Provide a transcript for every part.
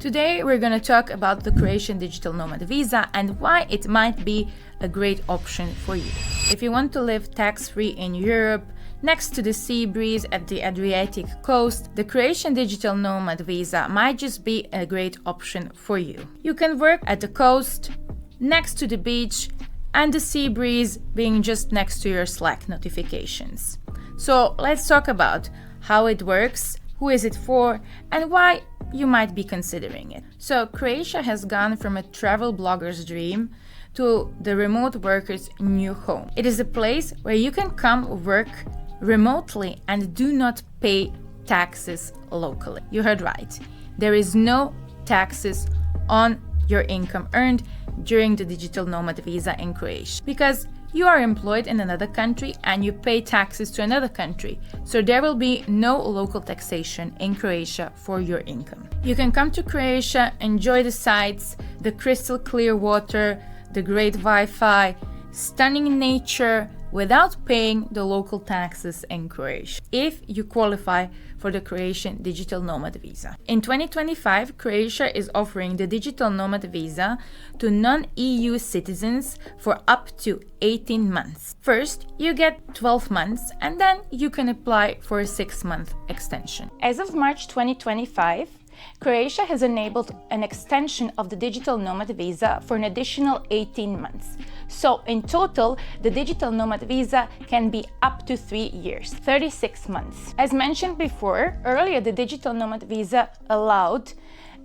Today we're going to talk about the Croatian Digital Nomad Visa and why it might be a great option for you. If you want to live tax-free in Europe, next to the sea breeze at the Adriatic coast, the Croatian Digital Nomad Visa might just be a great option for you. You can work at the coast, next to the beach, and the sea breeze being just next to your Slack notifications. So let's talk about how it works, who is it for, and why you might be considering it. So Croatia has gone from a travel blogger's dream to the remote worker's new home. It is a place where you can come work remotely and do not pay taxes locally. You heard right. There is no taxes on your income earned during the Digital Nomad Visa in Croatia because you are employed in another country and you pay taxes to another country. So there will be no local taxation in Croatia for your income. You can come to Croatia, enjoy the sights, the crystal clear water, the great Wi-Fi, stunning nature without paying the local taxes in Croatia, if you qualify for the Croatian Digital Nomad Visa. In 2025, Croatia is offering the Digital Nomad Visa to non-EU citizens for up to 18 months. First, you get 12 months and then you can apply for a 6-month extension. As of March 2025, Croatia has enabled an extension of the Digital Nomad Visa for an additional 18 months. So in total, the Digital Nomad Visa can be up to 3 years, 36 months. As mentioned before, earlier the Digital Nomad Visa allowed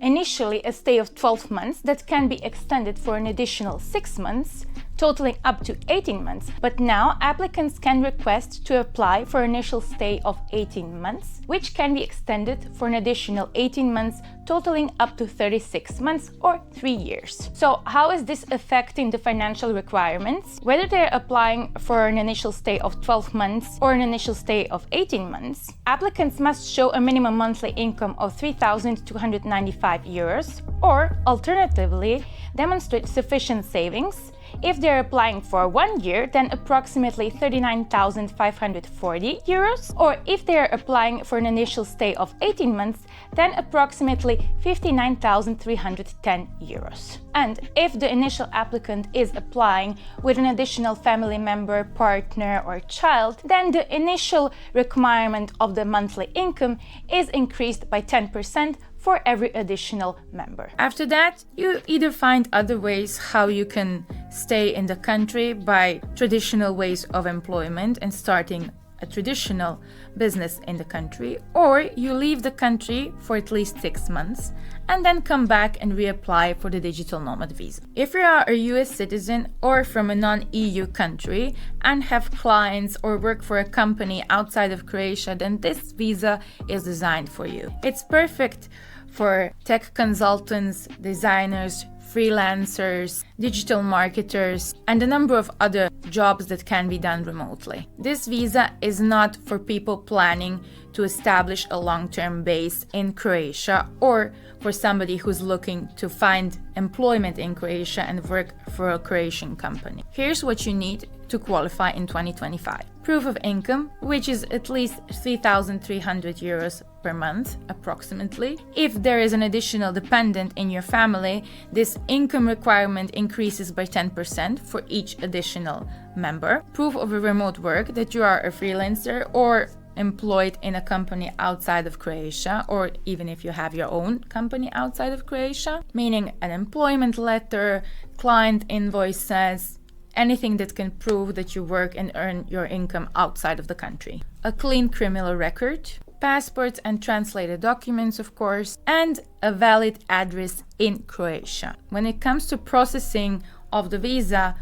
initially a stay of 12 months that can be extended for an additional 6 months, totaling up to 18 months. But now applicants can request to apply for initial stay of 18 months, which can be extended for an additional 18 months, totaling up to 36 months or 3 years. So how is this affecting the financial requirements? Whether they're applying for an initial stay of 12 months or an initial stay of 18 months, applicants must show a minimum monthly income of 3,295 euros or alternatively demonstrate sufficient savings. If they're applying for 1 year, then approximately 39,540 euros, or if they're applying for an initial stay of 18 months, then approximately 59,310 euros. And if the initial applicant is applying with an additional family member, partner, or child, then the initial requirement of the monthly income is increased by 10% for every additional member. After that, you either find other ways how you can stay in the country by traditional ways of employment and starting a traditional business in the country, or you leave the country for at least 6 months and then come back and reapply for the Digital Nomad Visa. If you are a US citizen or from a non-EU country and have clients or work for a company outside of Croatia, then this visa is designed for you. It's perfect for tech consultants, designers, freelancers, digital marketers, and a number of other jobs that can be done remotely. This visa is not for people planning to establish a long-term base in Croatia or for somebody who's looking to find employment in Croatia and work for a Croatian company. Here's what you need to qualify in 2025. Proof of income, which is at least 3,300 euros per month, approximately. If there is an additional dependent in your family, this income requirement increases by 10% for each additional member. Proof of a remote work, that you are a freelancer or employed in a company outside of Croatia, or even if you have your own company outside of Croatia, meaning an employment letter, client invoices, anything that can prove that you work and earn your income outside of the country. A clean criminal record, passports and translated documents, of course, and a valid address in Croatia. When it comes to processing of the visa,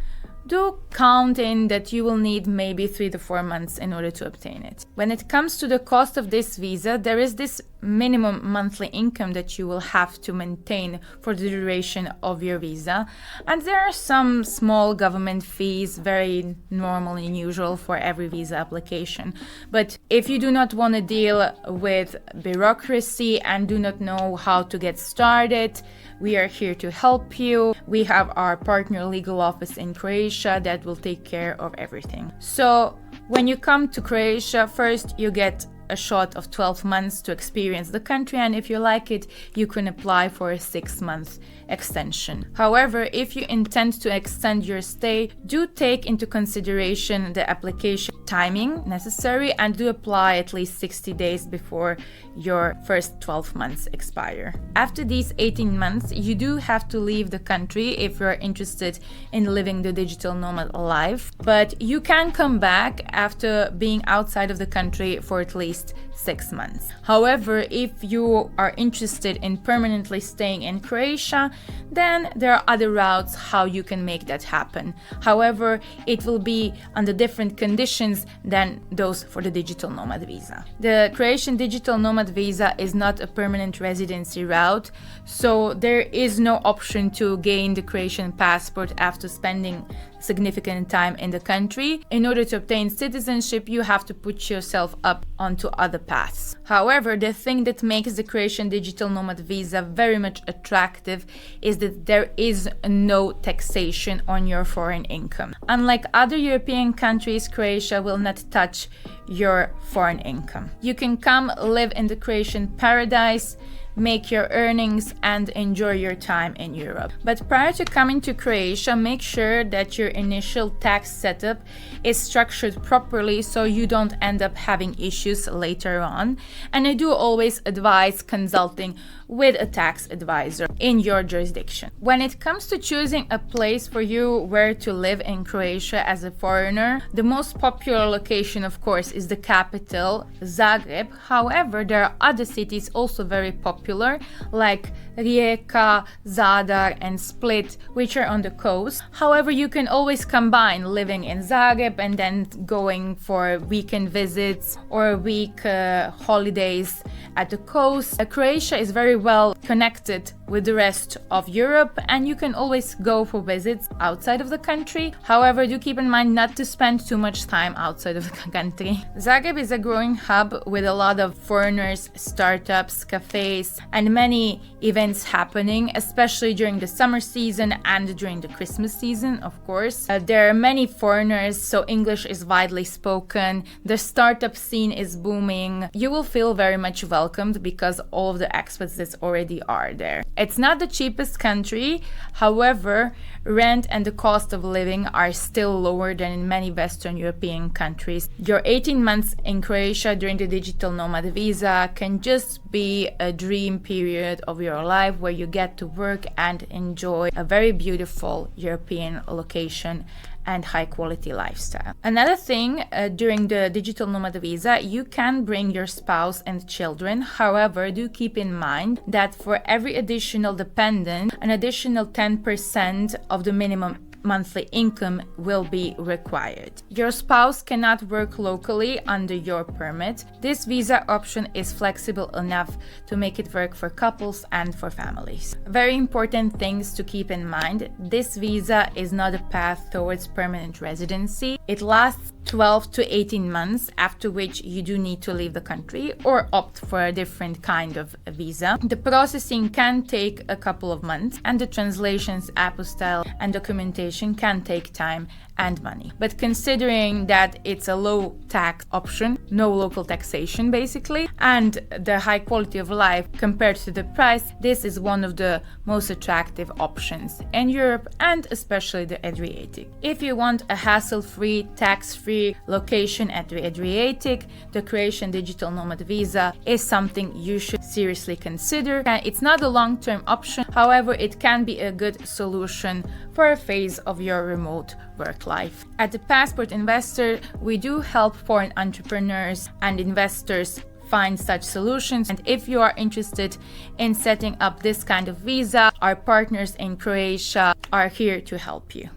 do count in that you will need maybe 3 to 4 months in order to obtain it. When it comes to the cost of this visa, there is this minimum monthly income that you will have to maintain for the duration of your visa. And there are some small government fees, very normal and usual for every visa application. But if you do not want to deal with bureaucracy and do not know how to get started, we are here to help you. We have our partner legal office in Croatia that will take care of everything. So when you come to Croatia, first you get a shot of 12 months to experience the country, and if you like it, you can apply for a 6-month extension. However, if you intend to extend your stay, do take into consideration the application timing necessary and do apply at least 60 days before your first 12 months expire. After these 18 months, you do have to leave the country if you're interested in living the digital nomad life, but you can come back after being outside of the country for at least 6 months. However, if you are interested in permanently staying in Croatia, then there are other routes how you can make that happen. However, it will be under different conditions than those for the Digital Nomad Visa. The Croatian Digital Nomad Visa is not a permanent residency route, so there is no option to gain the Croatian passport after spending significant time in the country. In order to obtain citizenship, you have to put yourself up onto other paths. However, the thing that makes the Croatian Digital Nomad Visa very much attractive is that there is no taxation on your foreign income. Unlike other European countries, Croatia will not touch your foreign income. You can come live in the Croatian paradise, make your earnings and enjoy your time in Europe. But prior to coming to Croatia, make sure that your initial tax setup is structured properly so you don't end up having issues later on. And I do always advise consulting with a tax advisor in your jurisdiction. When it comes to choosing a place for you where to live in Croatia as a foreigner, the most popular location, of course, is the capital, Zagreb. However, there are other cities also very popular, like Rijeka, Zadar and Split, which are on the coast. However, you can always combine living in Zagreb and then going for weekend visits or week holidays at the coast. Croatia is very well connected with the rest of Europe and you can always go for visits outside of the country. However, do keep in mind not to spend too much time outside of the country. Zagreb is a growing hub with a lot of foreigners, startups, cafes and many events happening, especially during the summer season and during the Christmas season, of course. There are many foreigners, so English is widely spoken. The startup scene is booming. You will feel very much welcomed because all of the expats that already are there. It's not the cheapest country, however, rent and the cost of living are still lower than in many Western European countries. Your 18 months in Croatia during the Digital Nomad Visa can just be a dream period of your life where you get to work and enjoy a very beautiful European location and high quality lifestyle. Another thing, during the Digital Nomad Visa, you can bring your spouse and children. However, do keep in mind that for every additional dependent, an additional 10% of the minimum monthly income will be required. Your spouse cannot work locally under your permit. This visa option is flexible enough to make it work for couples and for families. Very important things to keep in mind. This visa is not a path towards permanent residency. It lasts 12 to 18 months, after which you do need to leave the country or opt for a different kind of visa. The processing can take a couple of months and the translations, apostille and documentation can take time and money. But considering that it's a low tax option, no local taxation basically, and the high quality of life compared to the price, this is one of the most attractive options in Europe and especially the Adriatic. If you want a hassle-free, tax-free location at the Adriatic, the Croatian Digital Nomad Visa is something you should seriously consider. It's not a long-term option, however, it can be a good solution for a phase of your remote work life. At the Passport Investor, we do help foreign entrepreneurs and investors find such solutions. And if you are interested in setting up this kind of visa, our partners in Croatia are here to help you.